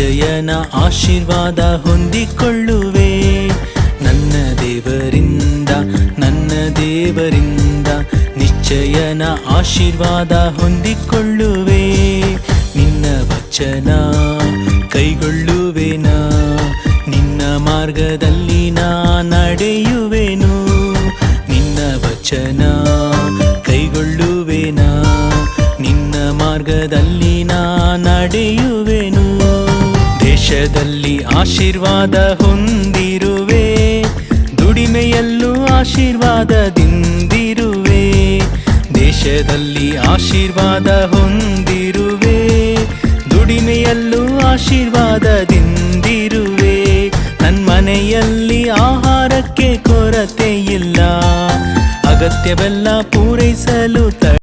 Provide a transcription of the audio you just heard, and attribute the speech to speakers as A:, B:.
A: ನಿಶ್ಚಯನ ಆಶೀರ್ವಾದ ಹೊಂದಿಕೊಳ್ಳುವೆ. ನನ್ನ ದೇವರಿಂದ ನಿಶ್ಚಯನ ಆಶೀರ್ವಾದ ಹೊಂದಿಕೊಳ್ಳುವೆ. ನಿನ್ನ ವಚನ ಕೈಗೊಳ್ಳುವೆನಾ, ನಿನ್ನ ಮಾರ್ಗದಲ್ಲಿ ನಾ ನಡೆಯುವೆನು. ನಿನ್ನ ವಚನ ಕೈಗೊಳ್ಳುವೆನಾ, ನಿನ್ನ ಮಾರ್ಗದಲ್ಲಿ ನಾ ನಡೆಯುವೆನು. ದೇಶದಲ್ಲಿ ಆಶೀರ್ವಾದ ಹೊಂದಿರುವೆ, ದುಡಿಮೆಯಲ್ಲೂ ಆಶೀರ್ವಾದದಿಂದಿರುವೆ. ದೇಶದಲ್ಲಿ ಆಶೀರ್ವಾದ ಹೊಂದಿರುವೆ, ದುಡಿಮೆಯಲ್ಲೂ ಆಶೀರ್ವಾದದಿಂದಿರುವೆ. ನನ್ನ ಮನೆಯಲ್ಲಿ ಆಹಾರಕ್ಕೆ ಕೊರತೆ ಇಲ್ಲ, ಅಗತ್ಯವೆಲ್ಲ ಪೂರೈಸಲು